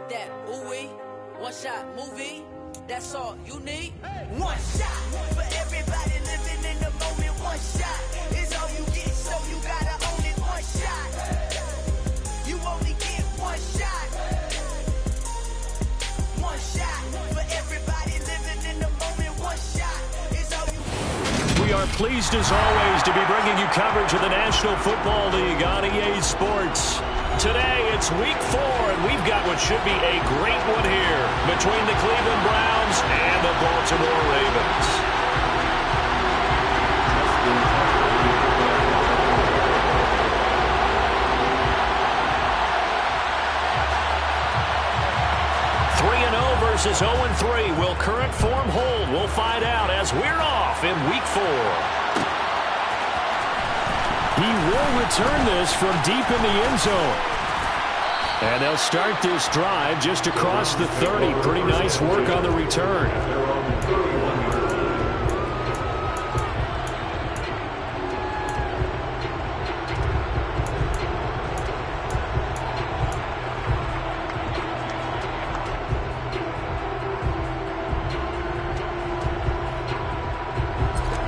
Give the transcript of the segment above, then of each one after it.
that ooh-wee, one shot movie, that's all you need. One shot for everybody living in the moment. One shot is all you get, so you gotta own it. One shot, you only get one shot. One shot for everybody living in the moment. One shot is all you get. We are pleased as always to be bringing you coverage of the National Football League on EA Sports. Today, it's week 4, and we've got what should be a great one here between the Cleveland Browns and the Baltimore Ravens. Versus 0-3. Will current form hold? We'll find out as we're off in week 4. He will return this from deep in the end zone. And they'll start this drive just across the 30. Pretty nice work on the return.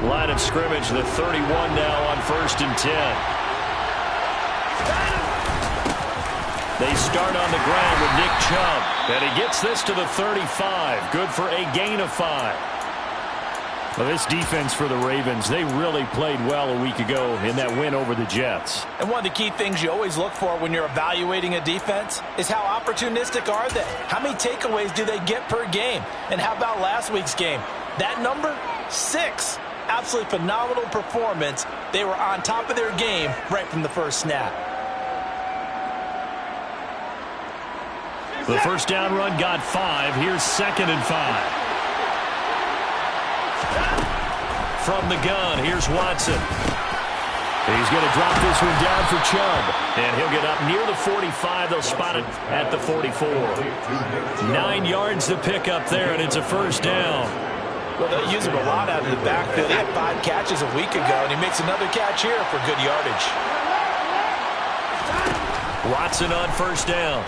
Line of scrimmage, the 31 now on 1st and 10. They start on the ground with Nick Chubb, and he gets this to the 35. Good for a gain of 5. Well, this defense for the Ravens, they really played well a week ago in that win over the Jets. And one of the key things you always look for when you're evaluating a defense is how opportunistic are they? How many takeaways do they get per game? And how about last week's game? That number, 6. Absolutely phenomenal performance. They were on top of their game right from the first snap. The first down run got 5. Here's 2nd and 5. From the gun, here's Watson. He's going to drop this one down for Chubb. And he'll get up near the 45. They'll spot it at the 44. 9 yards to pick up there, and it's a first down. Well, they'll use him a lot out of the backfield. He had 5 catches a week ago, and he makes another catch here for good yardage. Watson on first down.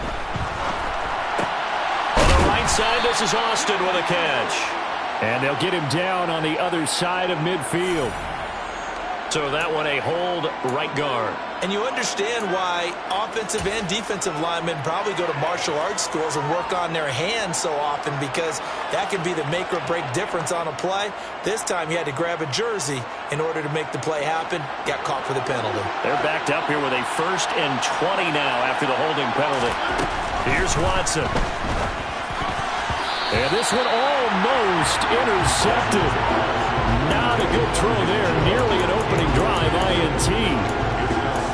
On the right side, this is Austin with a catch. And they'll get him down on the other side of midfield. So that one a hold right guard. And you understand why offensive and defensive linemen probably go to martial arts schools and work on their hands so often, because that could be the make or break difference on a play. This time he had to grab a jersey in order to make the play happen. Got caught for the penalty. They're backed up here with a 1st and 20 now after the holding penalty. Here's Watson. And this one almost intercepted. Not a good throw there. Nearly an opening drive, INT.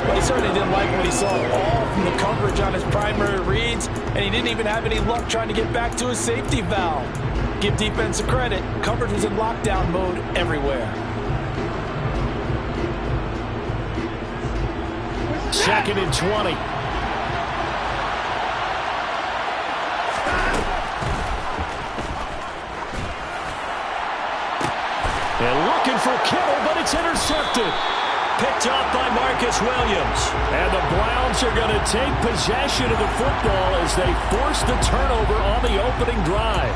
But he certainly didn't like what he saw at all from the coverage on his primary reads, and he didn't even have any luck trying to get back to his safety valve. Give defense a credit. Coverage was in lockdown mode everywhere. 2nd and 20. And looking for Kittle, but it's intercepted. Picked off by Marcus Williams. And the Browns are going to take possession of the football as they force the turnover on the opening drive.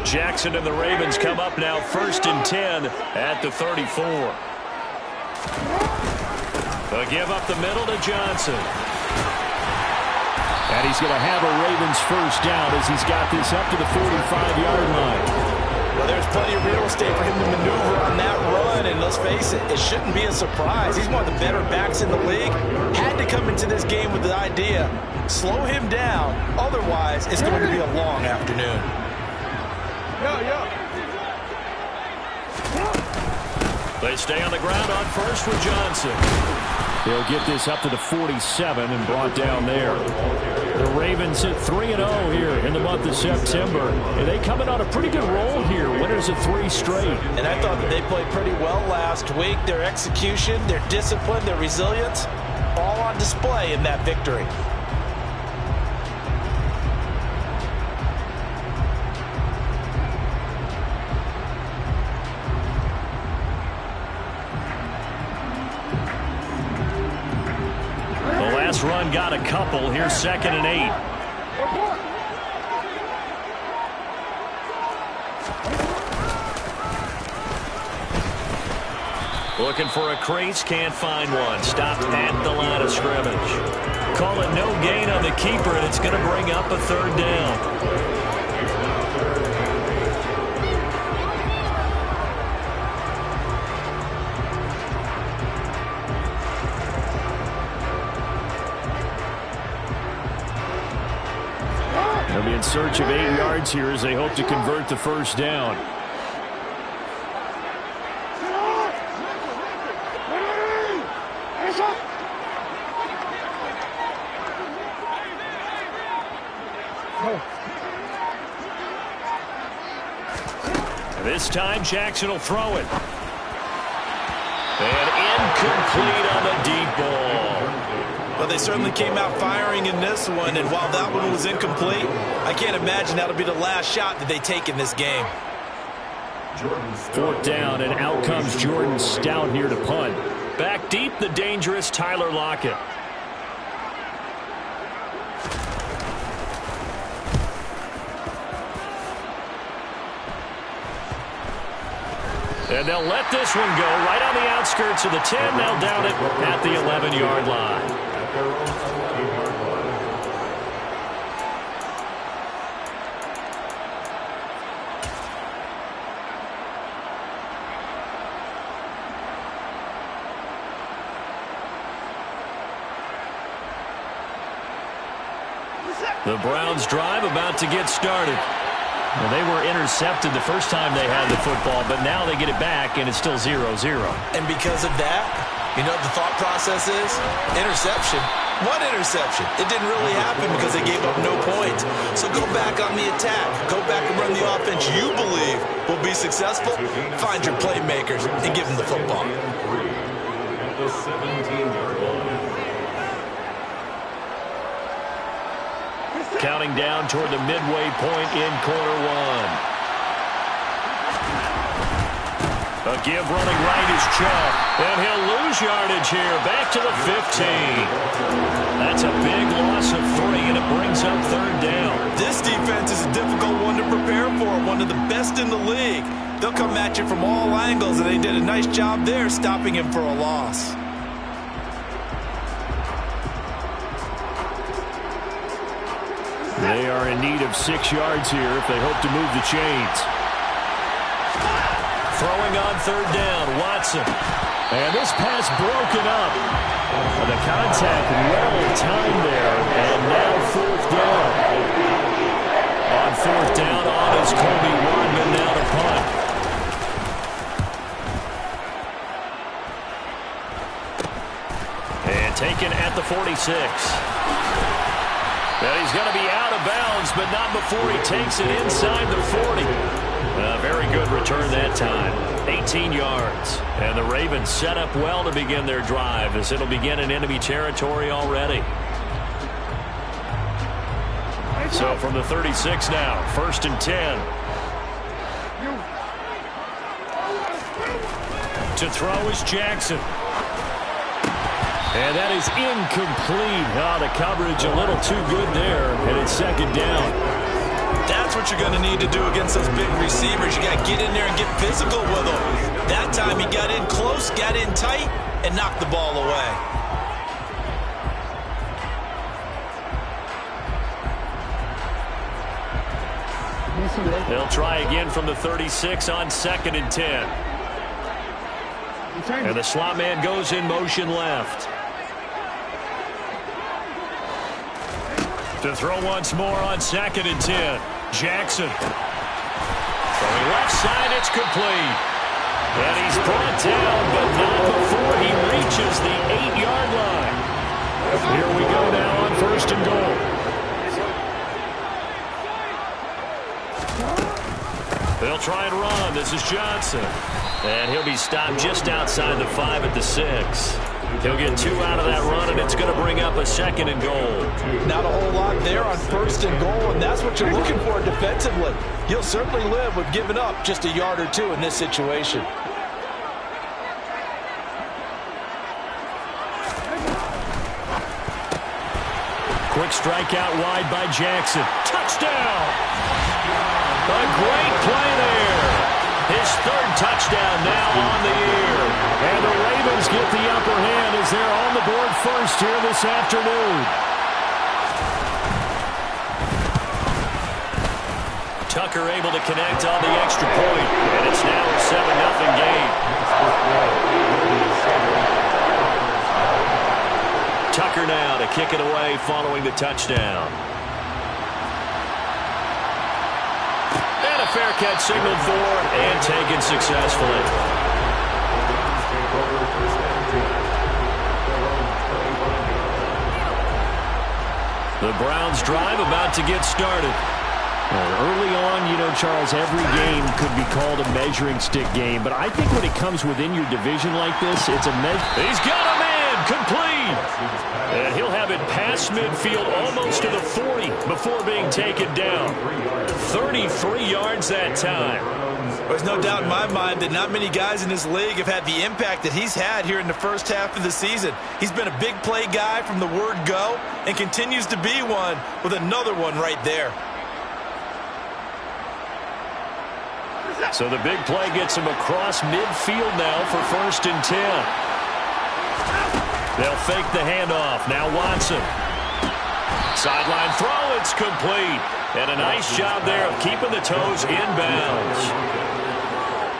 Jackson and the Ravens come up now 1st and 10 at the 34. They'll give up the middle to Johnson. And he's going to have a Ravens first down as he's got this up to the 45-yard line. Well, there's plenty of real estate for him to maneuver on that run, and let's face it, it shouldn't be a surprise. He's one of the better backs in the league. Had to come into this game with the idea, slow him down, otherwise it's going to be a long afternoon. They stay on the ground on first with Johnson. They'll get this up to the 47 and brought down there. The Ravens at 3-0 here in the month of September. And they coming on a pretty good roll here. Winners of 3 straight. And I thought that they played pretty well last week. Their execution, their discipline, their resilience, all on display in that victory. got a couple. Here's 2nd and 8. Looking for a crease, can't find one. Stopped at the line of scrimmage. Call it no gain on the keeper, and it's going to bring up a 3rd down. They'll be in search of 8 yards here as they hope to convert the 1st down. This time Jackson will throw it. And incomplete on the deep ball. Well, they certainly came out firing in this one, and while that one was incomplete, I can't imagine that'll be the last shot that they take in this game. 4th down, and out comes Jordan Stout here to punt. Back deep, the dangerous Tyler Lockett. And they'll let this one go right on the outskirts of the 10. They'll down it at the 11-yard line. The Browns drive about to get started. Well, they were intercepted the first time they had the football, but now they get it back, and it's still 0-0. And because of that, you know what the thought process is? Interception. What interception? It didn't really happen because they gave up no points. So go back on the attack. Go back and run the offense you believe will be successful. Find your playmakers and give them the football. At the 17-yard line. Counting down toward the midway point in quarter 1. A give running right is Chubb, and he'll lose yardage here, back to the 15. That's a big loss of 3, and it brings up 3rd down. This defense is a difficult one to prepare for, one of the best in the league. They'll come at you from all angles, and they did a nice job there stopping him for a loss. They are in need of 6 yards here if they hope to move the chains. Throwing on 3rd down, Watson. And this pass broken up. The contact well timed there, and now 4th down. On 4th down, on is Kobe Wardman now to punt. And taken at the 46. And he's going to be out of bounds, but not before he takes it inside the 40. Very good return that time. 18 yards. And the Ravens set up well to begin their drive as it'll begin in enemy territory already. So from the 36 now, 1st and 10. To throw is Jackson. And that is incomplete. The coverage a little too good there, and it's 2nd down. That's what you're going to need to do against those big receivers. You got to get in there and get physical with them. That time he got in close, got in tight, and knocked the ball away. They'll try again from the 36 on 2nd and 10. And the slot man goes in motion left. To throw once more on 2nd and 10. Jackson. Throwing left side, it's complete. And he's brought down, but not before he reaches the 8-yard line. Here we go now on 1st and goal. They'll try and run. This is Johnson. And he'll be stopped just outside the 5 at the 6. He'll get 2 out of that run, and it's going to bring up a 2nd and goal. Not a whole lot there on 1st and goal, and that's what you're looking for defensively. You'll certainly live with giving up just a yard or 2 in this situation. Quick strike out wide by Jackson. Touchdown! A great play there. His third touchdown now on the year. And the Ravens get the upper hand as they're on the board first here this afternoon. Tucker able to connect on the extra point. And it's now a 7-0 game. Tucker now to kick it away following the touchdown. And a fair catch signaled for and taken successfully. The Browns drive about to get started. Early on, you know, Charles, every game could be called a measuring stick game, but I think when it comes within your division like this, it's a measure. He's got a man, complete. And he'll have it past midfield almost to the 40 before being taken down. 33 yards that time. There's no doubt in my mind that not many guys in this league have had the impact that he's had here in the first half of the season. He's been a big play guy from the word go and continues to be one with another one right there. So the big play gets him across midfield now for 1st and 10. They'll fake the handoff. Now Watson. Sideline throw, it's complete. And a nice job there of keeping the toes inbounds.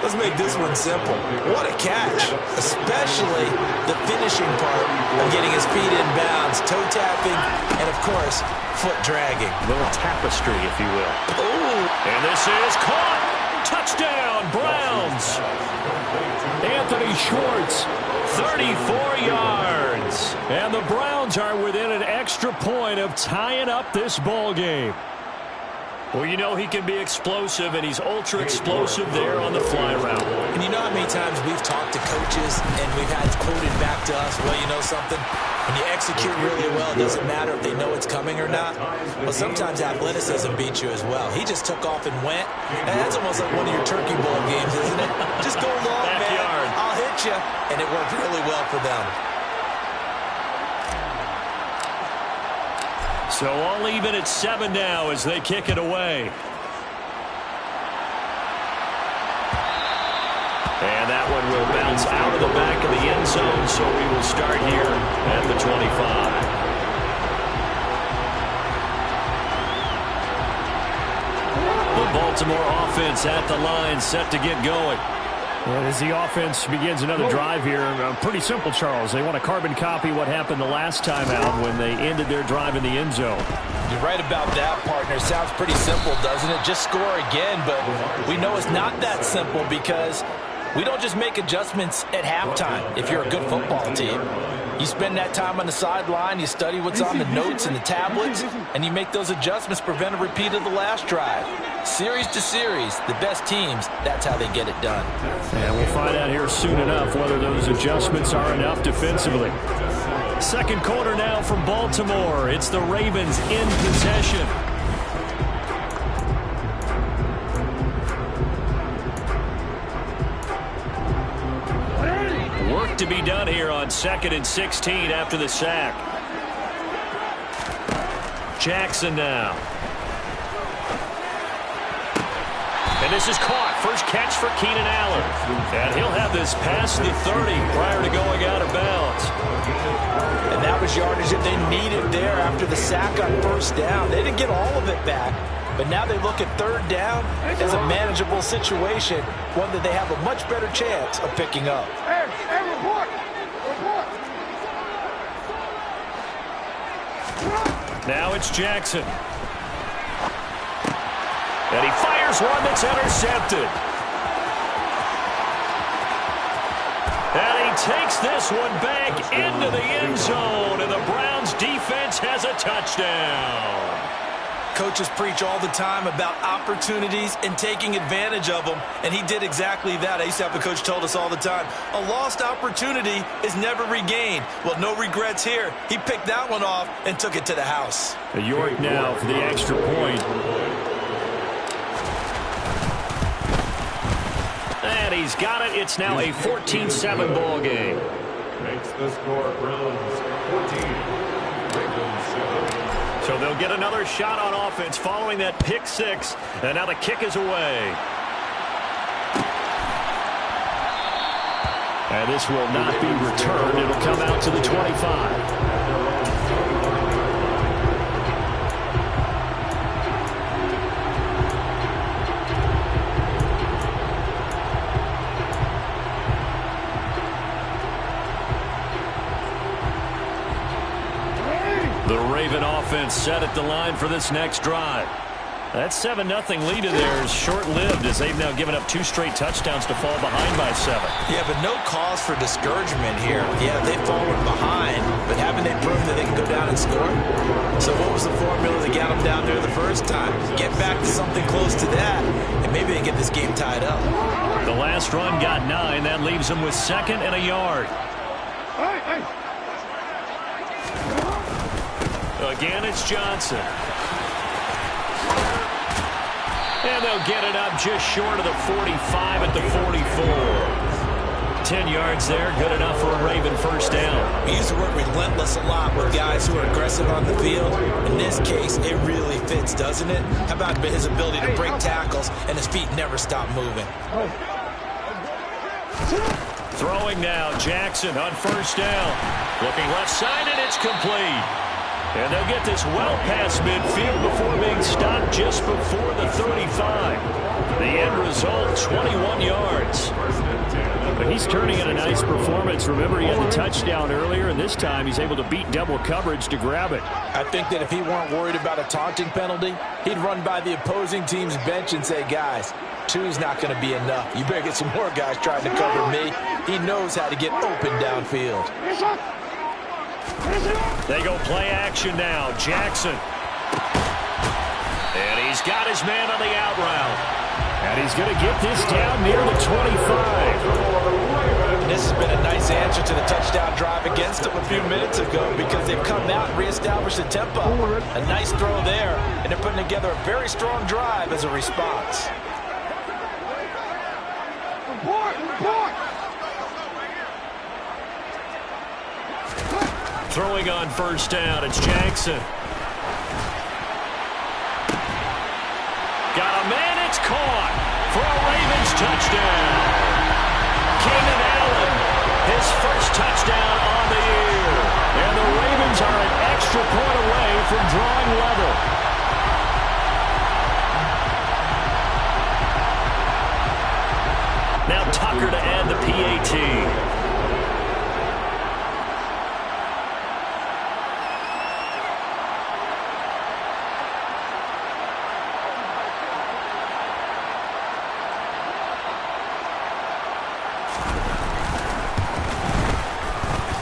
Let's make this one simple. What a catch, especially the finishing part of getting his feet in bounds, toe tapping, and of course, foot dragging. A little tapestry, if you will. Ooh. And this is caught. Touchdown, Browns. Anthony Schwartz, 34 yards. And the Browns are within an extra point of tying up this ball game. Well, you know he can be explosive, and he's ultra-explosive there on the fly route. And you know how many times we've talked to coaches, and we've had quoted back to us, well, you know something? When you execute really well, it doesn't matter if they know it's coming or not. Well, sometimes athleticism beats you as well. He just took off and went. And that's almost like one of your turkey bowl games, isn't it? Just go long, Backyard. man. I'll hit you. And it worked really well for them. So all even at 7 now as they kick it away. And that one will bounce out of the back of the end zone, so we will start here at the 25. The Baltimore offense at the line, set to get going. Well, as the offense begins another drive here, pretty simple, Charles. They want to carbon copy what happened the last time out when they ended their drive in the end zone. You're right about that, partner. Sounds pretty simple, doesn't it? Just score again, but we know it's not that simple because we don't just make adjustments at halftime if you're a good football team. You spend that time on the sideline, you study what's on the notes and the tablets, and you make those adjustments, prevent a repeat of the last drive. Series to series, the best teams, that's how they get it done. And we'll find out here soon enough whether those adjustments are enough defensively. Second quarter now from Baltimore. It's the Ravens in possession. Work to be done here on 2nd and 16 after the sack. Jackson now. And this is caught. First catch for Keenan Allen. And he'll have this past the 30 prior to going out of bounds. And that was yardage that they needed there after the sack on 1st down. They didn't get all of it back. But now they look at 3rd down as a manageable situation, one that they have a much better chance of picking up. Hey, report! Now it's Jackson. And he fires one that's intercepted. And he takes this one back into the end zone, and the Browns defense has a touchdown. Coaches preach all the time about opportunities and taking advantage of them, and he did exactly that. I used to have a coach told us all the time, a lost opportunity is never regained. Well, no regrets here. He picked that one off and took it to the house. York now for the extra point. And he's got it. It's now a 14-7 ball game. Makes the score Browns 14, Ravens 7. So they'll get another shot on offense following that pick six. And now the kick is away. And this will not be returned. It'll come out to the 25. The Raven offense set at the line for this next drive. That 7-0 lead of theirs short-lived as they've now given up 2 straight touchdowns to fall behind by 7. Yeah, but no cause for discouragement here. Yeah, they've fallen behind, but haven't they proven that they can go down and score? So what was the formula that got them down there the first time? Get back to something close to that, and maybe they get this game tied up. The last run got 9. That leaves them with 2nd and a yard. Again, it's Johnson. And they'll get it up just short of the 45 at the 44. 10 yards there, good enough for a Raven first down. We used to work relentless a lot with guys who are aggressive on the field. In this case, it really fits, doesn't it? How about his ability to break tackles and his feet never stop moving? Throwing now, Jackson on first down. Looking left side, and it's complete. And they'll get this well past midfield before being stopped just before the 35. The end result, 21 yards. But he's turning in a nice performance. Remember, he had the touchdown earlier, and this time he's able to beat double coverage to grab it. I think that if he weren't worried about a taunting penalty, he'd run by the opposing team's bench and say, guys, 2's not going to be enough. You better get some more guys trying to cover me. He knows how to get open downfield. They go play action now. Jackson. And he's got his man on the out route. And he's going to get this down near the 25. And this has been a nice answer to the touchdown drive against them a few minutes ago because they've come out and reestablished the tempo. A nice throw there, and they're putting together a very strong drive as a response. Throwing on first down, it's Jackson. Got a man, it's caught for a Ravens touchdown. Keenan Allen, his first touchdown on the year. And the Ravens are an extra point away from drawing level. Now Tucker to add the PAT.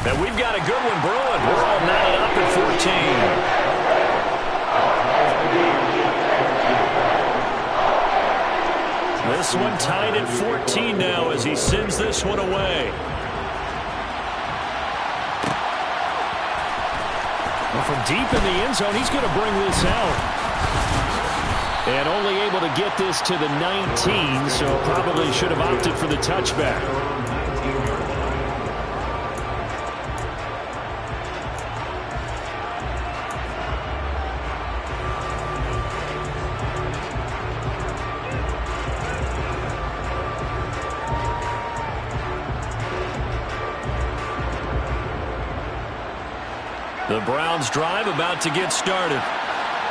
And we've got a good one brewing. We're all knotted up at 14. This one tied at 14 now as he sends this one away. And from deep in the end zone, he's going to bring this out. And only able to get this to the 19, so probably should have opted for the touchback. The Browns drive about to get started.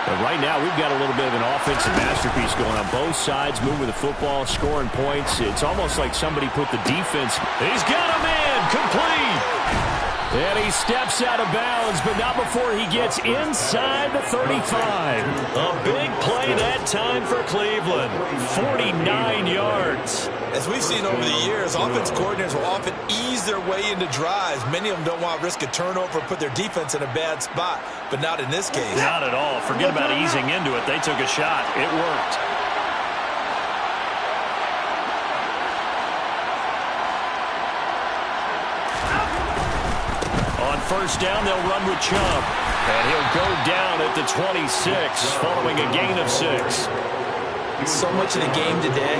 But right now, we've got a little bit of an offensive masterpiece going on both sides, moving the football, scoring points. It's almost like somebody put the defense. He's got a man, complete. And he steps out of bounds, but not before he gets inside the 35. A big play that time for Cleveland. 49 yards. As we've seen over the years, offense coordinators will often ease their way into drives. Many of them don't want to risk a turnover or put their defense in a bad spot, but not in this case. Not at all. Forget about easing into it. They took a shot. It worked. On first down, they'll run with Chubb. And he'll go down at the 26, following a gain of 6. So much of the game today,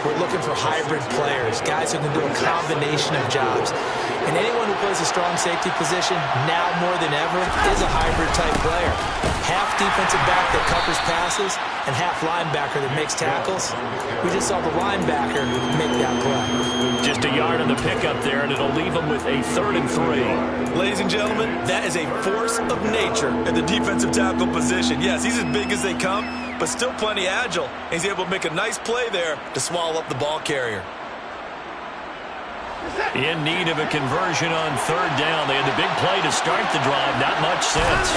we're looking for hybrid players, guys who can do a combination of jobs. And anyone who plays a strong safety position, now more than ever, is a hybrid type player. Half defensive back that covers passes and half linebacker that makes tackles. We just saw the linebacker make that play. Just a yard on the pickup there, and it'll leave them with a 3rd and 3. Ladies and gentlemen, that is a force of nature at the defensive tackle position. Yes, he's as big as they come, but still plenty agile. He's able to make a nice play there to swallow up the ball carrier. In need of a conversion on 3rd down. They had the big play to start the drive. Not much sense.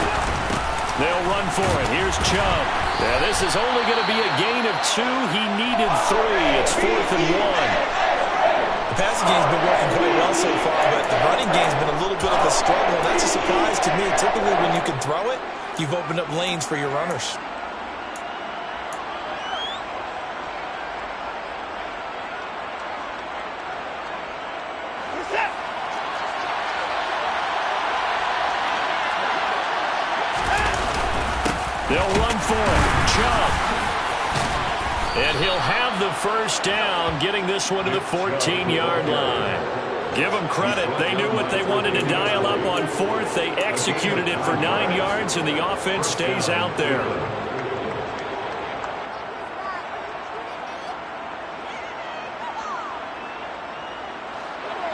They'll run for it. Here's Chubb. Yeah, this is only going to be a gain of 2. He needed 3. It's 4th and 1. The passing game's been working quite well so far, but the running game's been a little bit of a struggle. That's a surprise to me. Typically, when you can throw it, you've opened up lanes for your runners. They'll run for it. Chubb. And he'll have the 1st down, getting this one to the 14-yard line. Give them credit. They knew what they wanted to dial up on 4th. They executed it for 9 yards, and the offense stays out there.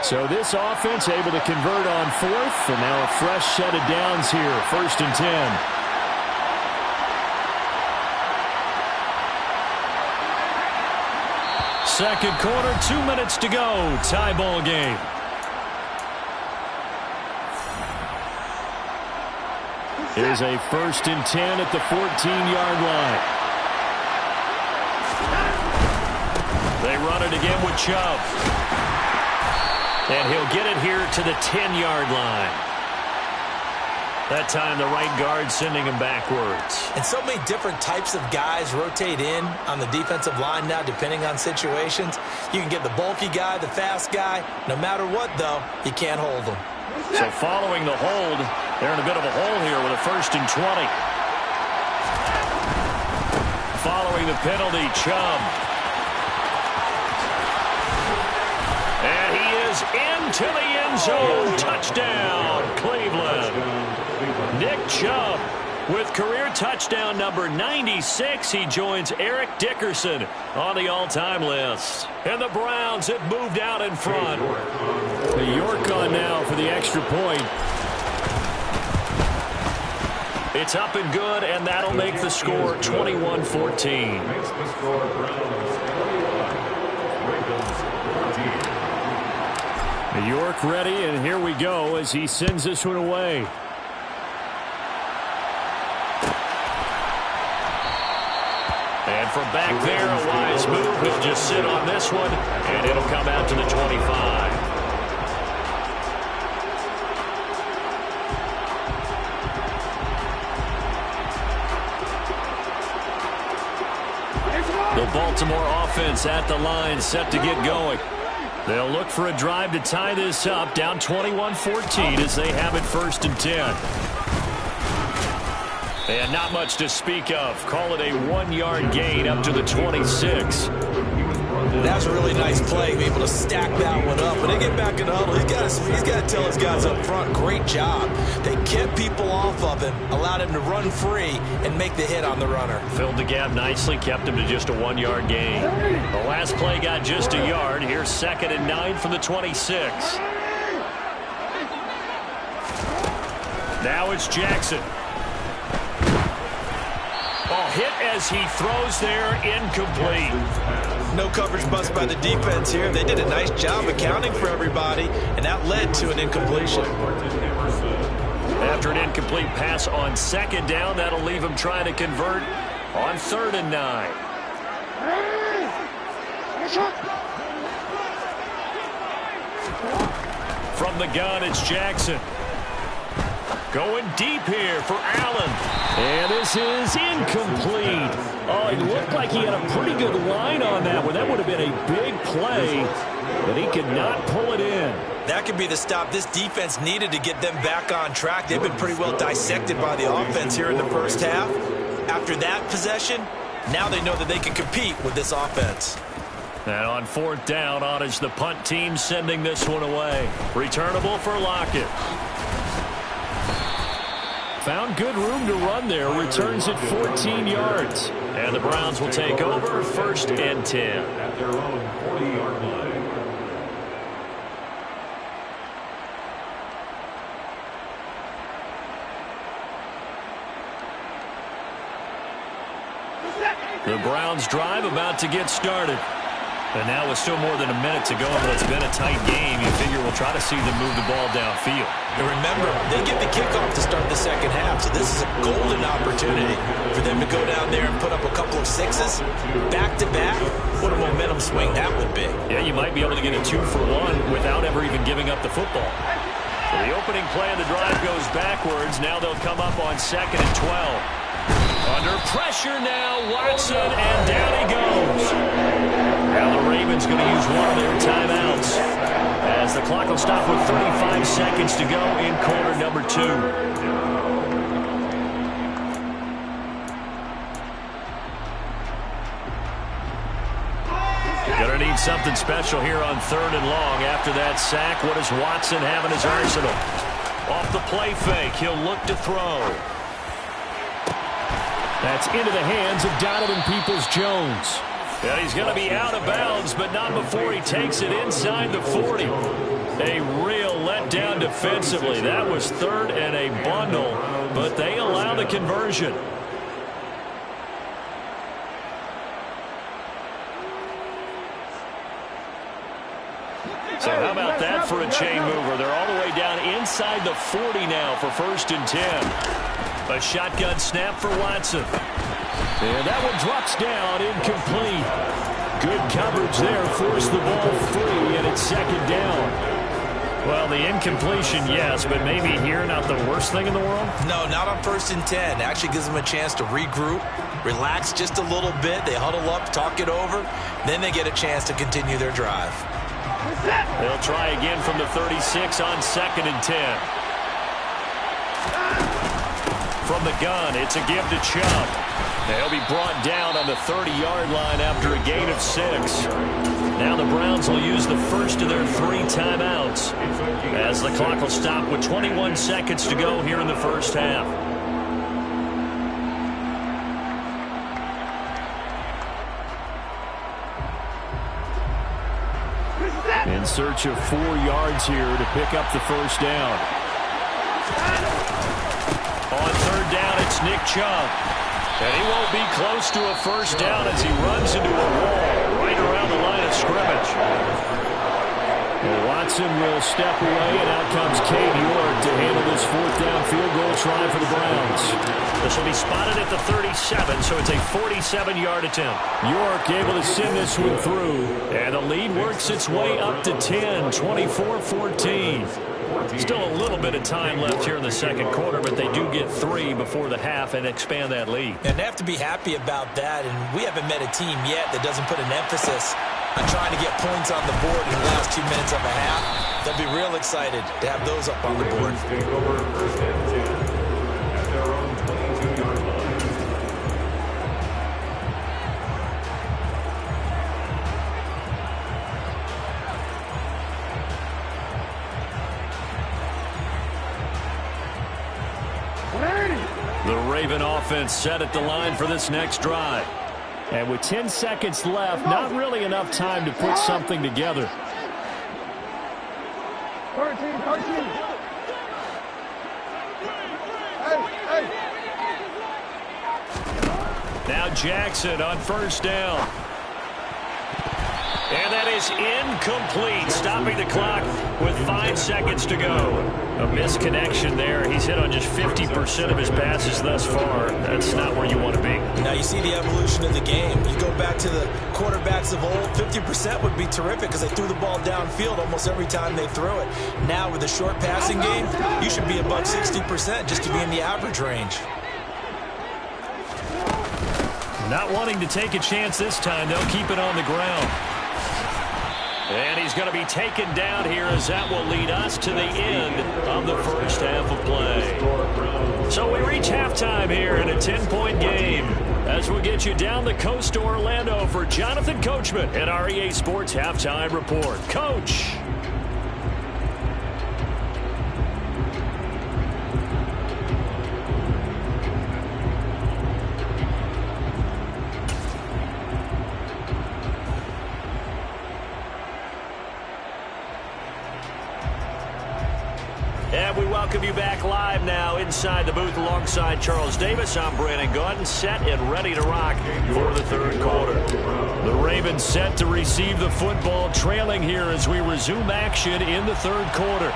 So this offense able to convert on 4th, and now a fresh set of downs here. 1st and 10. Second quarter, 2 minutes to go. Tie ball game. Here's a 1st and 10 at the 14-yard line. They run it again with Chubb. And he'll get it here to the 10-yard line. That time the right guard sending him backwards. And so many different types of guys rotate in on the defensive line now depending on situations. You can get the bulky guy, the fast guy. No matter what, though, you can't hold them. So following the hold, they're in a bit of a hole here with a 1st and 20. Following the penalty, Chubb. And he is into the end zone. Touchdown, Cleveland. Nick Chubb with career touchdown number 96. He joins Eric Dickerson on the all-time list. And the Browns have moved out in front. The York on now for the extra point. It's up and good, and that'll make the score 21-14. Makes the score Browns 21, Ravens 14. New York ready, and here we go as he sends this one away. And from back there, a wise move. He'll just sit on this one, and it'll come out to the 25. The Baltimore offense at the line, set to get going. They'll look for a drive to tie this up, down 21-14 as they have it 1st and 10. And not much to speak of. Call it a 1-yard gain up to the 26. That's a really nice play, be able to stack that one up. When they get back in the huddle, he's got to tell his guys up front, great job. They kept people off of him, allowed him to run free and make the hit on the runner. Filled the gap nicely, kept him to just a 1-yard gain. The last play got just a yard. Here's 2nd and 9 from the 26. Now it's Jackson. Ball hit as he throws there, incomplete. No coverage bust by the defense here. They did a nice job accounting for everybody, and that led to an incompletion. After an incomplete pass on 2nd down, that'll leave him trying to convert on 3rd and 9. From the gun, it's Jackson. Going deep here for Allen. And this is incomplete. Oh, it looked like he had a pretty good line on that one. That would have been a big play, but he could not pull it in. That could be the stop this defense needed to get them back on track. They've been pretty well dissected by the offense here in the first half. After that possession, now they know that they can compete with this offense. And on 4th down, on is the punt team sending this one away. Returnable for Lockett. Found good room to run there. Returns at 14 yards. And the Browns will take over 1st and 10. At their own 40-yard line. The Browns drive about to get started. And now with still more than a minute to go in what's been a tight game, you figure we'll try to see them move the ball downfield. And remember, they get the kickoff to start the second half, so this is a golden opportunity for them to go down there and put up a couple of sixes back-to-back. What a momentum swing that would be. Yeah, you might be able to get a 2-for-1 without ever even giving up the football. So the opening play of the drive goes backwards. Now they'll come up on 2nd and 12. Under pressure now, Watson, and down he goes. Now the Ravens going to use one of their timeouts as the clock will stop with 35 seconds to go in quarter number 2. Going to need something special here on 3rd and long. After that sack, what does Watson have in his arsenal? Off the play fake, he'll look to throw. That's into the hands of Donovan Peoples-Jones. Yeah, he's going to be out of bounds, but not before he takes it inside the 40. A real letdown defensively. That was 3rd and a bundle, but they allow the conversion. So how about that for a chain mover? They're all the way down inside the 40 now for 1st and 10. A shotgun snap for Watson. And that one drops down, incomplete. Good coverage there, forced the ball free, and it's 2nd down. Well, the incompletion, yes, but maybe here not the worst thing in the world? No, not on 1st and 10. Actually gives them a chance to regroup, relax just a little bit. They huddle up, talk it over. Then they get a chance to continue their drive. They'll try again from the 36 on 2nd and 10. From the gun, it's a give to Chubb. They'll be brought down on the 30-yard line after a gain of 6. Now the Browns will use the first of their 3 timeouts as the clock will stop with 21 seconds to go here in the first half. In search of 4 yards here to pick up the first down. On 3rd down, it's Nick Chubb. And he won't be close to a first down as he runs into a wall right around the line of scrimmage. Well, Watson will step away, and out comes Cade York to handle this 4th down field goal try for the Browns. This will be spotted at the 37, so it's a 47-yard attempt. York able to send this one through, and the lead works its way up to 10, 24-14. Still a little bit of time left here in the 2nd quarter, but they do get 3 before the half and expand that lead. And they have to be happy about that, and we haven't met a team yet that doesn't put an emphasis on trying to get points on the board in the last 2 minutes of a half. They'll be real excited to have those up on the board. Take over 1st and 10 at their own 22-yard line. The Raven offense set at the line for this next drive. And with 10 seconds left, not really enough time to put something together. 13. Now Jackson on 1st down. And that is incomplete, stopping the clock with 5 seconds to go. A misconnection there. He's hit on just 50% of his passes thus far. That's not where you want to be. Now you see the evolution of the game. You go back to the quarterbacks of old, 50% would be terrific because they threw the ball downfield almost every time they threw it. Now with a short passing game, you should be above 60% just to be in the average range. Not wanting to take a chance this time, they'll keep it on the ground. And he's going to be taken down here as that will lead us to the end of the first half of play. So we reach halftime here in a 10-point game as we get you down the coast to Orlando for Jonathan Coachman at our EA Sports Halftime Report. Coach. welcome you back live now inside the booth alongside Charles Davis. I'm Brandon Gaudin, set and ready to rock for the third quarter. The Ravens set to receive the football, trailing here as we resume action in the third quarter.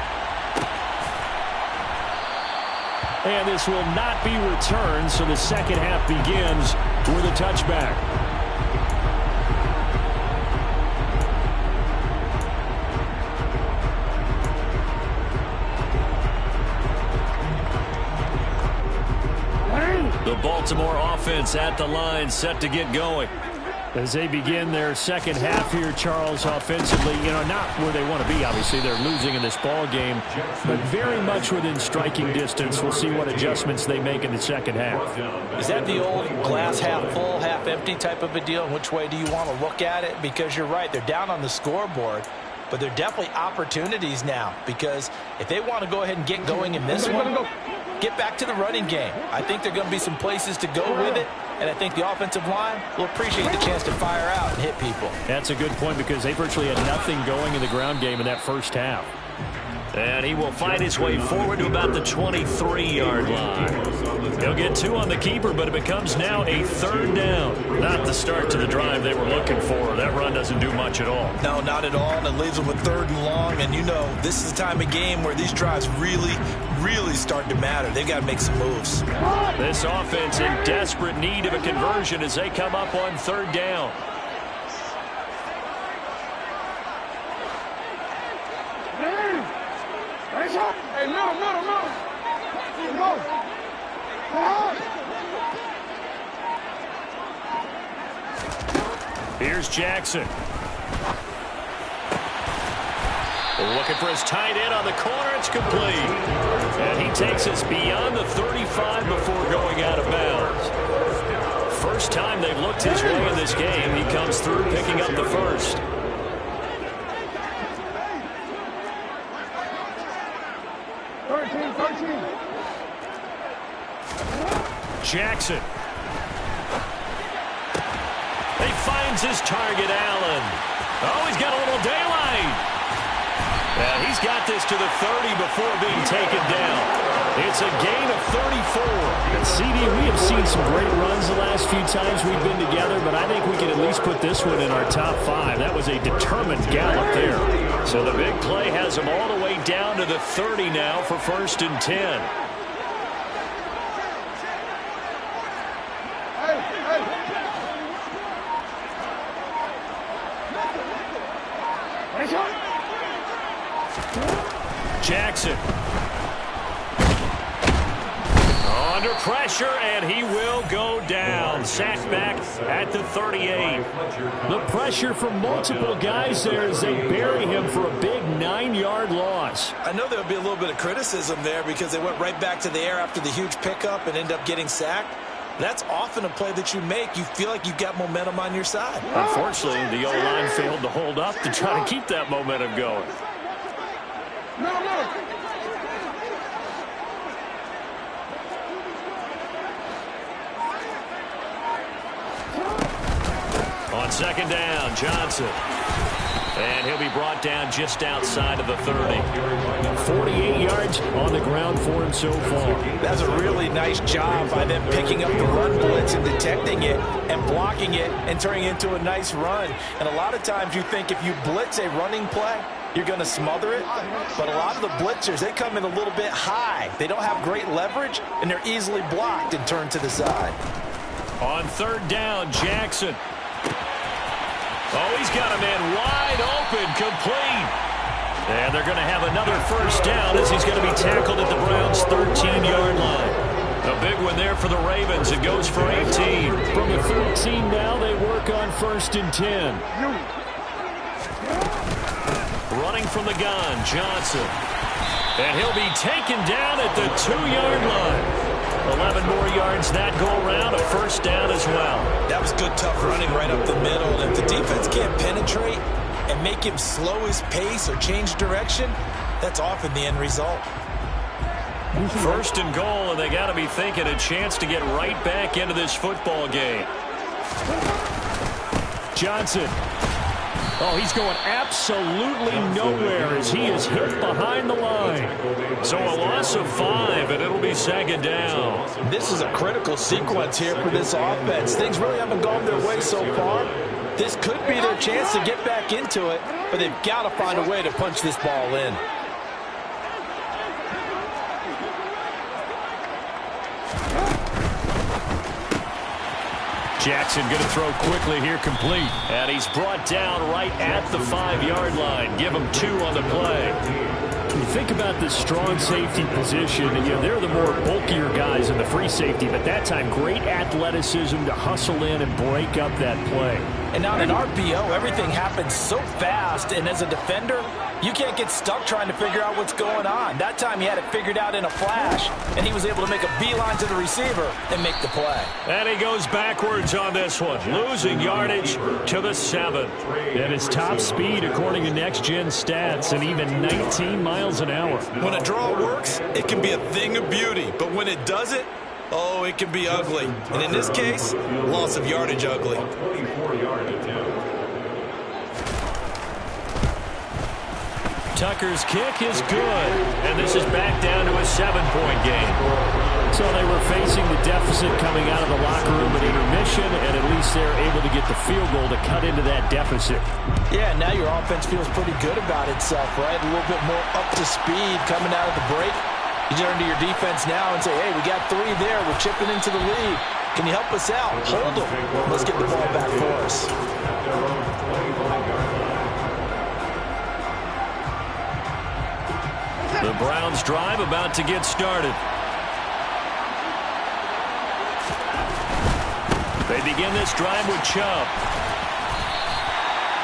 And this will not be returned, so the second half begins with a touchback. The Baltimore offense at the line, set to get going. As they begin their second half here, Charles, offensively, not where they want to be. Obviously, they're losing in this ball game, but very much within striking distance. We'll see what adjustments they make in the second half. Is that the old glass half full, half empty type of a deal? Which way do you want to look at it? Because you're right, they're down on the scoreboard, but they're definitely opportunities now, because if they want to go ahead and get going in this one, get back to the running game. I think there are going to be some places to go with it, and I think the offensive line will appreciate the chance to fire out and hit people. That's a good point, because they virtually had nothing going in the ground game in that first half. And he will fight his way forward to about the 23-yard line. He'll get 2 on the keeper, but it becomes now a third down. Not the start to the drive they were looking for. That run doesn't do much at all. No, not at all, and it leaves them with third and long. And this is the time of game where these drives really start to matter. They've got to make some moves. This offense in desperate need of a conversion as they come up on third down. Hey, middle. Go. Here's Jackson. Looking for his tight end on the corner. It's complete. And he takes us beyond the 35 before going out of bounds. First time they've looked his way in this game. He comes through picking up the first. Jackson. He finds his target, Allen. Oh, he's got a little daylight. Yeah, he's got this to the 30 before being taken down. It's a gain of 34. And CD, we have seen some great runs the last few times we've been together, but I think we can at least put this one in our top 5. That was a determined gallop there. So the big play has him all the way down to the 30 now for 1st and 10. Jackson. Under pressure, and he will go down. Sacked back at the 38. The pressure from multiple guys there as they bury him for a big 9-yard loss. I know there would be a little bit of criticism there because they went right back to the air after the huge pickup and end up getting sacked. That's often a play that you make. You feel like you've got momentum on your side. Unfortunately, the O-line failed to hold up to try to keep that momentum going. On second down, Johnson. And he'll be brought down just outside of the 30. 48 yards on the ground for him so far. That's a really nice job by them picking up the run blitz and detecting it and blocking it and turning it into a nice run. And a lot of times you think if you blitz a running play, you're going to smother it. But a lot of the blitzers, they come in a little bit high. They don't have great leverage, and they're easily blocked and turned to the side. On third down, Jackson. Oh, he's got a man wide open, complete. And they're going to have another first down as he's going to be tackled at the Browns' 13-yard line. A big one there for the Ravens. It goes for 18. From the 13 now, they work on 1st and 10. Running from the gun, Johnson. And he'll be taken down at the 2-yard line. 11 more yards that go around, a first down as well. That was good, tough running right up the middle. And if the defense can't penetrate and make him slow his pace or change direction, that's often the end result. First and goal, and they got to be thinking a chance to get right back into this football game. Johnson. Oh, he's going absolutely nowhere as he is hit behind the line. So a loss of 5, and it'll be second down. This is a critical sequence here for this offense. Things really haven't gone their way so far. This could be their chance to get back into it, but they've got to find a way to punch this ball in. Jackson going to throw quickly here, complete. And he's brought down right at the 5-yard line. Give him 2 on the play. When you think about the strong safety position, they're the more bulkier guys in the free safety, but that time great athleticism to hustle in and break up that play. And on an RPO, everything happens so fast, and as a defender, you can't get stuck trying to figure out what's going on. That time he had it figured out in a flash, and he was able to make a beeline to the receiver and make the play. And he goes backwards on this one, losing yardage to the 7. That is top speed according to next-gen stats, and even 19 miles an hour. When a draw works, it can be a thing of beauty, but when it doesn't, oh, it can be ugly. And in this case, loss of yardage ugly. 24-yard attempt. Tucker's kick is good, and this is back down to a 7-point game. So they were facing the deficit coming out of the locker room at intermission, and at least they're able to get the field goal to cut into that deficit. Yeah, now your offense feels pretty good about itself, right? A little bit more up to speed coming out of the break. You turn to your defense now and say, hey, we got 3 there. We're chipping into the lead. Can you help us out? Hold them. Let's get the ball back for us. The Browns drive about to get started. They begin this drive with Chubb.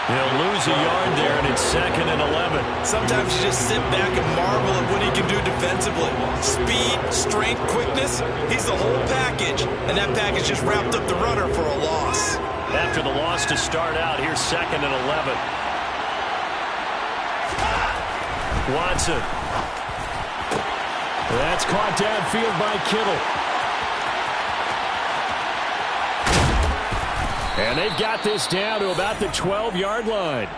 He'll lose a yard there, and it's 2nd and 11. Sometimes you just sit back and marvel at what he can do defensively. Speed, strength, quickness, he's the whole package. And that package just wrapped up the runner for a loss. After the loss to start out, here's 2nd and 11. Watson. That's caught downfield by Kittle. And they've got this down to about the 12-yard line.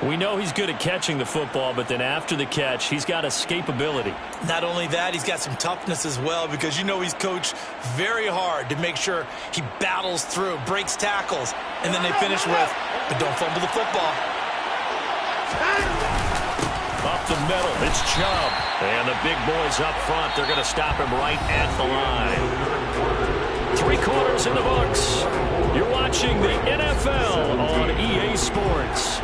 We know he's good at catching the football, but then after the catch, he's got escapability. Not only that, he's got some toughness as well, because you know he's coached very hard to make sure he battles through, breaks tackles, and then they finish with, but don't fumble the football. Up the middle, it's Chubb. And the big boys up front, they're going to stop him right at the line. 3 quarters in the books. You're watching the NFL on EA Sports.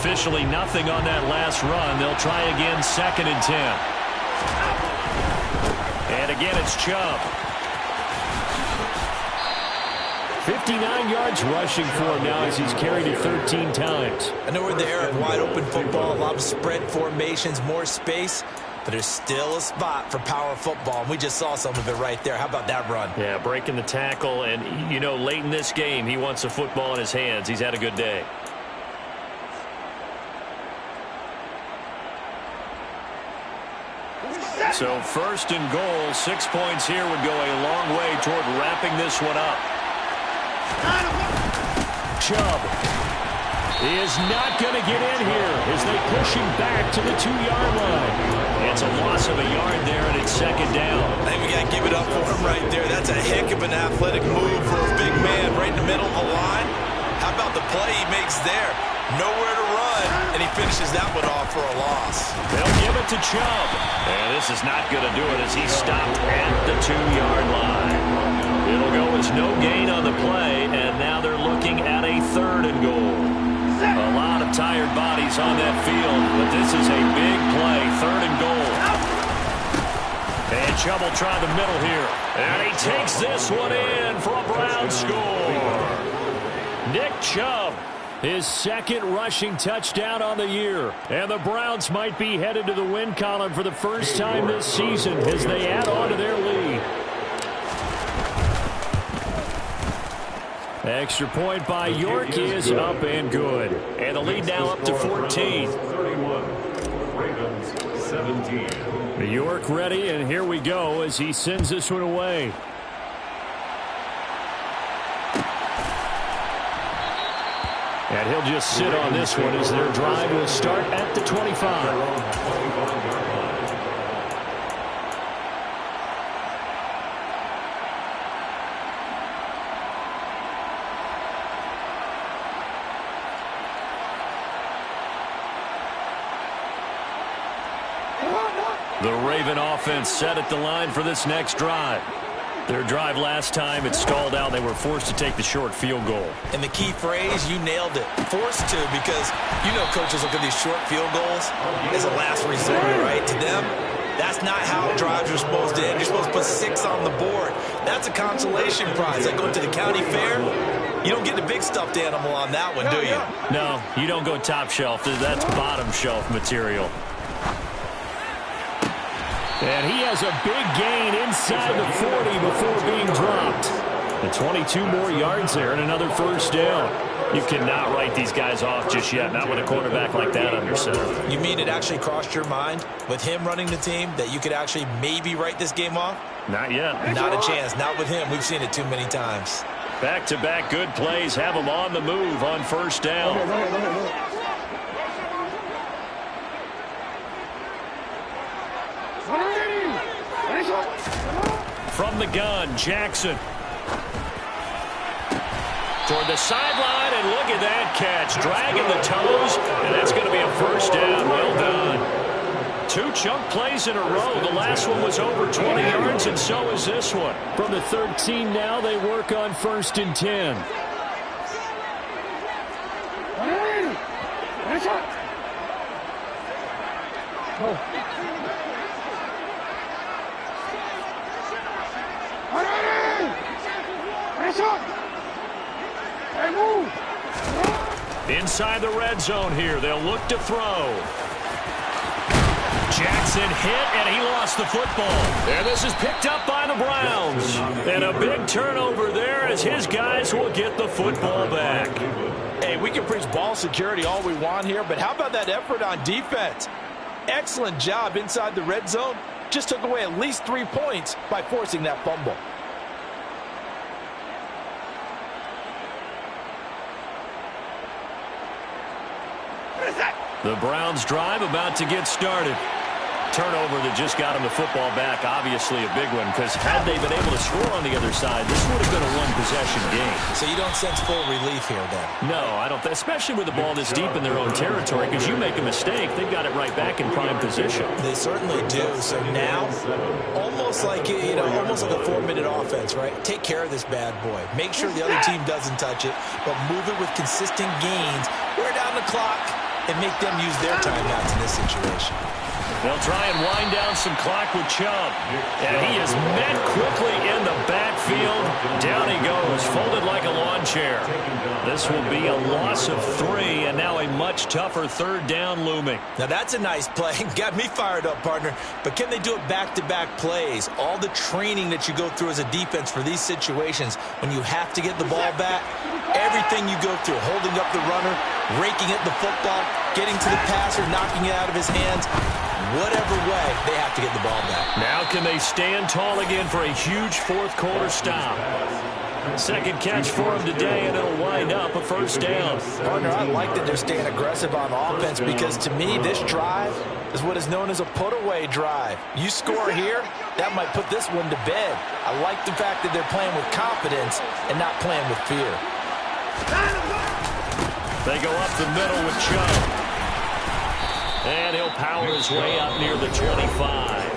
Officially nothing on that last run. They'll try again, 2nd and 10. And again, it's Chubb. 59 yards rushing for him now as he's carried it 13 times. I know we're in the era of wide-open football, a lot of spread formations, more space, but there's still a spot for power football, and we just saw some of it right there. How about that run? Yeah, breaking the tackle, and, you know, late in this game, he wants the football in his hands. He's had a good day. So 1st and goal, 6 points here would go a long way toward wrapping this one up. Chubb. He is not going to get in here as they push him back to the 2-yard line. It's a loss of a yard there, and it's 2nd down. I think we got to give it up for him right there. That's a heck of an athletic move for a big man right in the middle of the line. How about the play he makes there? Nowhere to run, and he finishes that one off for a loss. They'll give it to Chubb. And this is not going to do it as he's stopped at the 2-yard line. It'll go as no gain on the play, and now they're looking at a 3rd and goal. A lot of tired bodies on that field, but this is a big play, 3rd and goal. And Chubb will try the middle here. And he takes this one in for a Browns score. Nick Chubb, his second rushing touchdown on the year. And the Browns might be headed to the win column for the first time this season as they add on to their lead. Extra point by York is up and good. And the lead now up to 14. 31, Ravens 17. York ready, and here we go as he sends this one away. And he'll just sit on this one as their drive will start at the 25. The Raven offense set at the line for this next drive. Their drive last time, it stalled out. They were forced to take the short field goal. And the key phrase, you nailed it. Forced to, because you know coaches look at these short field goals as a last resort, right? To them, that's not how drives are supposed to end. You're supposed to put 6 on the board. That's a consolation prize. Like going to the county fair, you don't get the big stuffed animal on that one, do you? No, you don't go top shelf. That's bottom shelf material. And he has a big gain inside the 40 before being dropped. The 22 more yards there and another first down. You cannot write these guys off just yet, not with a quarterback like that under center. You mean it actually crossed your mind with him running the team that you could actually maybe write this game off? Not yet. Not a chance. Not with him. We've seen it too many times. Back-to-back good plays have him on the move on first down. From the gun, Jackson. Toward the sideline, and look at that catch. Dragging the toes, and that's going to be a first down. Well done. 2 chunk plays in a row. The last one was over 20 yards, and so is this one. From the 13 now, they work on 1st and 10. Inside the red zone here, they'll look to throw. Jackson hit, and he lost the football. And this is picked up by the Browns. And a big turnover there as his guys will get the football back. Hey, we can preach ball security all we want here, but how about that effort on defense? Excellent job inside the red zone. Just took away at least 3 points by forcing that fumble. The Browns drive about to get started. Turnover that just got him the football back, obviously a big one, because had they been able to score on the other side, this would have been a one-possession game. So you don't sense full relief here, then? No, I don't, especially with the ball this deep in their own territory, because you make a mistake, they've got it right back in prime position. They certainly do. So now, almost like almost like a 4-minute offense, right? Take care of this bad boy. Make sure the other team doesn't touch it, but move it with consistent gains. Wear down the clock and make them use their timeouts in this situation. They'll try and wind down some clock with Chubb. And he is met quickly in the backfield. Down he goes, folded like a lawn chair. This will be a loss of 3, and now a much tougher 3rd down looming. Now that's a nice play. Got me fired up, partner. But can they do it back-to-back plays? All the training that you go through as a defense for these situations, when you have to get the ball back, everything you go through, holding up the runner, raking at the football, getting to the passer, knocking it out of his hands, whatever way, they have to get the ball back. Now can they stand tall again for a huge 4th quarter stop? Second catch for him today, and it'll wind up a first down. Partner, I like that they're staying aggressive on offense because, to me, this drive is what is known as a put-away drive. You score here, that might put this one to bed. I like the fact that they're playing with confidence and not playing with fear. They go up the middle with Chubb. And he'll power his way up near the 25.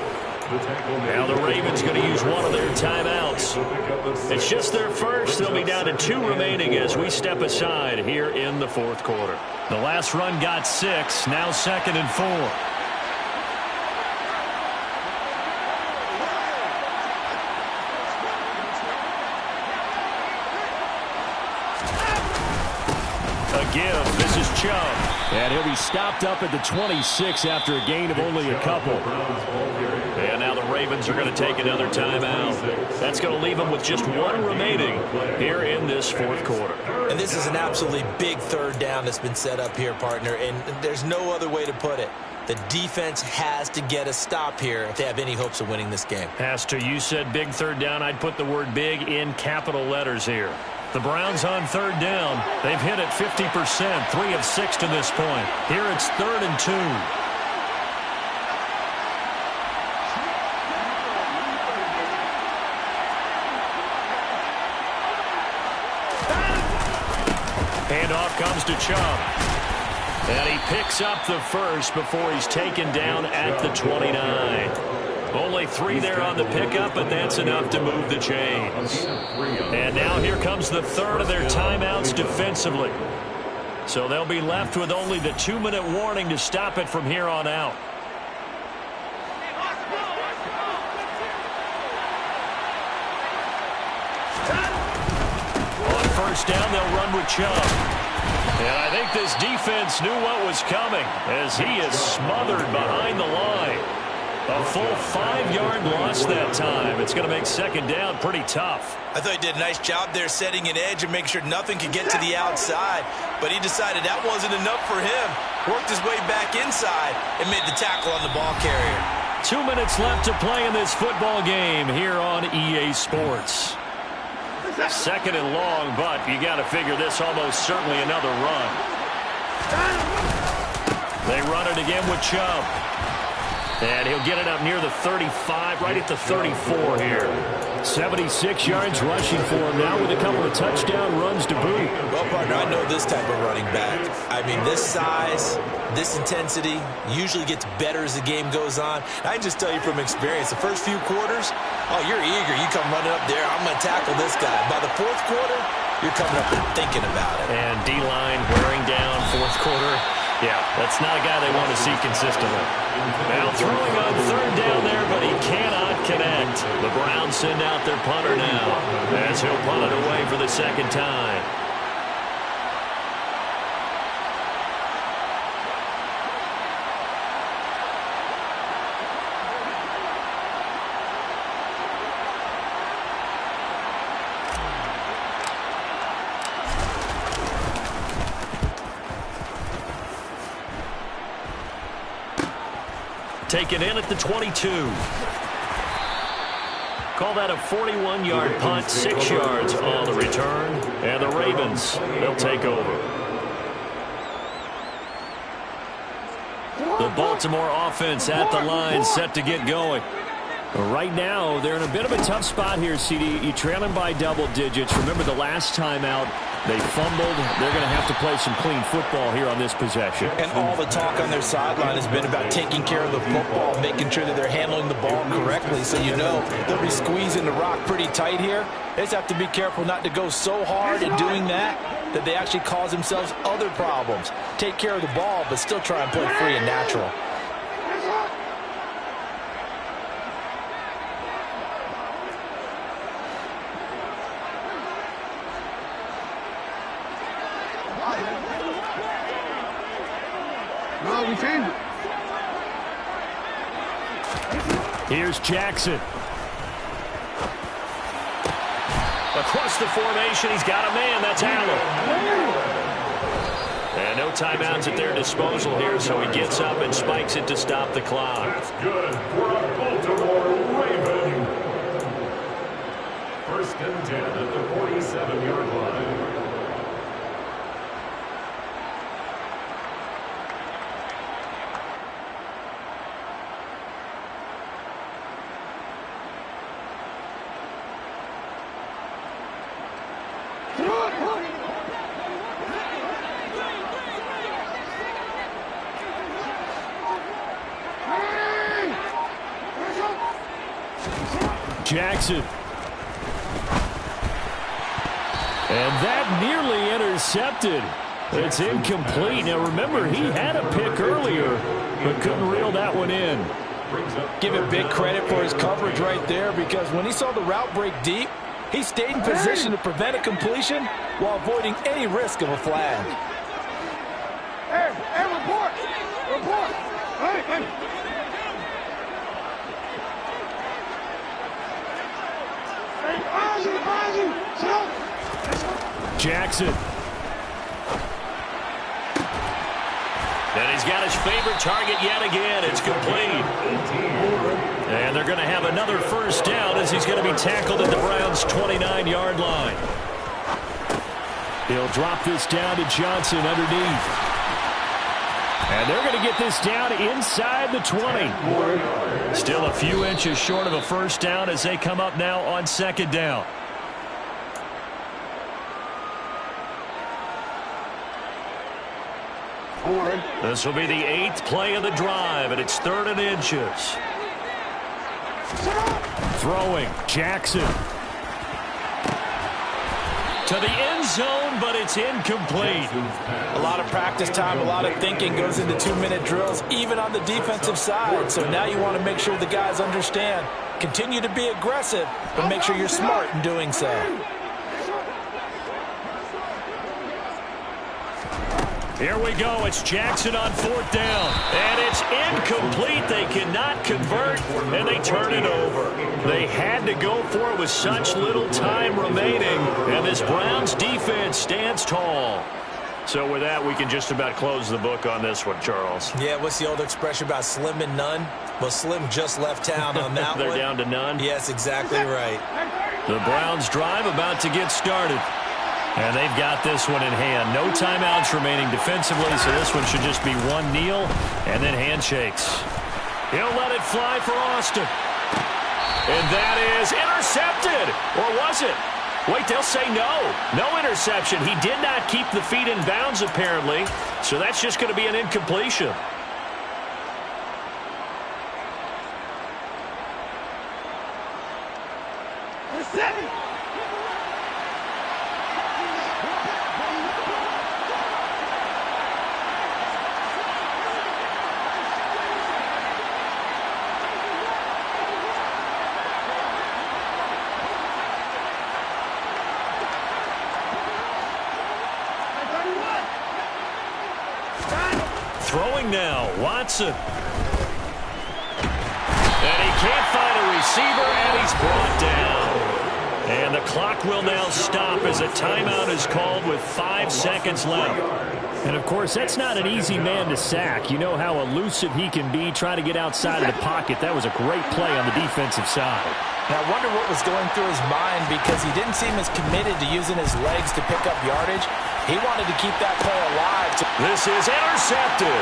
Now the Ravens going to use one of their timeouts. It's just their first. They'll be down to 2 remaining as we step aside here in the 4th quarter. The last run got 6. Now 2nd and 4. give. This is Chubb. And he'll be stopped up at the 26 after a gain of only a couple. And now the Ravens are going to take another timeout. That's going to leave them with just one remaining here in this fourth quarter. And this is an absolutely big third down that's been set up here, partner. And there's no other way to put it. The defense has to get a stop here if they have any hopes of winning this game. Has to. You said big third down. I'd put the word big in capital letters here. The Browns on third down. They've hit it 50%, 3 of 6 to this point. Here it's 3rd and 2. Handoff comes to Chubb. And he picks up the first before he's taken down at the 29. Only 3 there on the pickup, but that's enough to move the chains. And now here comes the third of their timeouts defensively. So they'll be left with only the 2-minute warning to stop it from here on out. On first down, they'll run with Chubb. And I think this defense knew what was coming as he is smothered behind the line. A full 5-yard loss that time. It's going to make second down pretty tough. I thought he did a nice job there setting an edge and making sure nothing could get to the outside. But he decided that wasn't enough for him. Worked his way back inside and made the tackle on the ball carrier. 2 minutes left to play in this football game here on EA Sports. Second and long, but you got to figure this almost certainly another run. They run it again with Chubb. And he'll get it up near the 35, right at the 34 here. 76 yards rushing for him now with a couple of touchdown runs to boot. Well, partner, I know this type of running back. I mean, this size, this intensity usually gets better as the game goes on. I can just tell you from experience, the first few quarters, oh, you're eager. You come running up there, I'm going to tackle this guy. By the fourth quarter, you're coming up and thinking about it. And D-line wearing down fourth quarter. Yeah, that's not a guy they want to see consistently. Now throwing on third down there, but he cannot connect. The Browns send out their punter now as he'll punt it away for the second time. Taken in at the 22. Call that a 41-yard punt, 6 yards on the return. And the Ravens, they'll take over. The Baltimore offense at the line, set to get going. Right now, they're in a bit of a tough spot here, CD. You're trailing by double digits. Remember the last time out, they fumbled. They're going to have to play some clean football here on this possession. And all the talk on their sideline has been about taking care of the football, making sure that they're handling the ball correctly. So you know they'll be squeezing the rock pretty tight here. They just have to be careful not to go so hard in doing that they actually cause themselves other problems. Take care of the ball, but still try and play free and natural. No, we changed it. Here's Jackson. Across the formation, he's got a man. That's Allen. And no timeouts at their disposal here, so he gets up and spikes it to stop the clock. That's good for a Baltimore Raven. 1st and 10 at the 47-yard line. Jackson. And that nearly intercepted. It's incomplete. Now remember, he had a pick earlier, but couldn't reel that one in. Give him big credit for his coverage right there, because when he saw the route break deep, he stayed in position to prevent a completion while avoiding any risk of a flag. Jackson. And he's got his favorite target yet again. It's complete. And they're going to have another first down as he's going to be tackled at the Browns' 29-yard line. He'll drop this down to Johnson underneath. And they're going to get this down inside the 20. Still a few inches short of a first down as they come up now on second down. This will be the 8th play of the drive, and it's 3rd and inches. Throwing, Jackson. To the end zone, but it's incomplete. A lot of practice time, a lot of thinking goes into 2-minute drills, even on the defensive side. So now you want to make sure the guys understand. Continue to be aggressive, but make sure you're smart in doing so. Here we go. It's Jackson on 4th down. And it's incomplete. They cannot convert, and they turn it over. They had to go for it with such little time remaining, and this Browns defense stands tall. So with that, we can just about close the book on this one, Charles. Yeah, what's the old expression about slim and none? Well, Slim just left town on that They're one. down to none? Yes, exactly right. The Browns drive about to get started. And they've got this one in hand. No timeouts remaining defensively, so this one should just be one kneel and then handshakes. He'll let it fly for Austin. And that is intercepted. Or was it? Wait, they'll say no. No interception. He did not keep the feet in bounds, apparently. So that's just going to be an incompletion. Throwing now, Watson. And he can't find a receiver, and he's brought down. And the clock will now stop as a timeout is called with 5 seconds left. And, of course, that's not an easy man to sack. You know how elusive he can be trying to get outside of the pocket. That was a great play on the defensive side. Now, I wonder what was going through his mind because he didn't seem as committed to using his legs to pick up yardage. He wanted to keep that play alive. This is intercepted.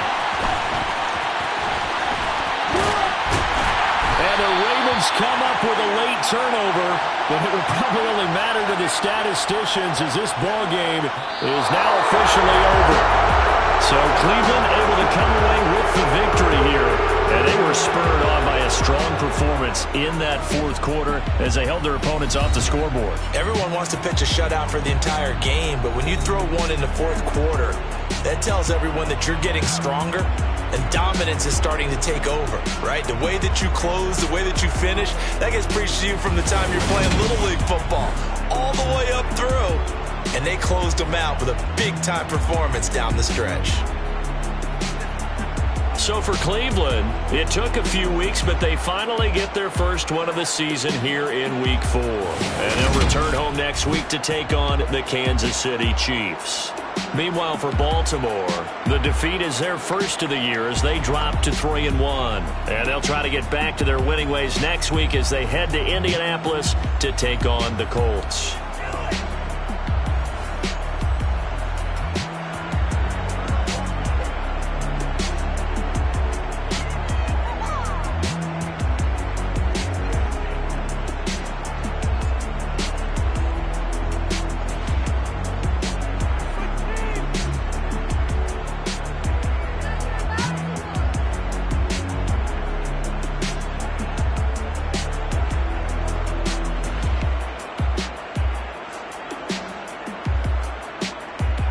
And the Ravens come up with a late turnover, but it would probably only matter to the statisticians as this ball game is now officially over. So Cleveland able to come away with the victory here, and they were spurred on by a strong performance in that 4th quarter as they held their opponents off the scoreboard. Everyone wants to pitch a shutout for the entire game, but when you throw one in the 4th quarter, that tells everyone that you're getting stronger and dominance is starting to take over, right? The way that you close, the way that you finish, that gets preached to you from the time you're playing Little League football all the way up through. And they closed them out with a big-time performance down the stretch. So for Cleveland, it took a few weeks, but they finally get their first one of the season here in Week 4. And they'll return home next week to take on the Kansas City Chiefs. Meanwhile, for Baltimore, the defeat is their first of the year as they drop to 3-1. And they'll try to get back to their winning ways next week as they head to Indianapolis to take on the Colts.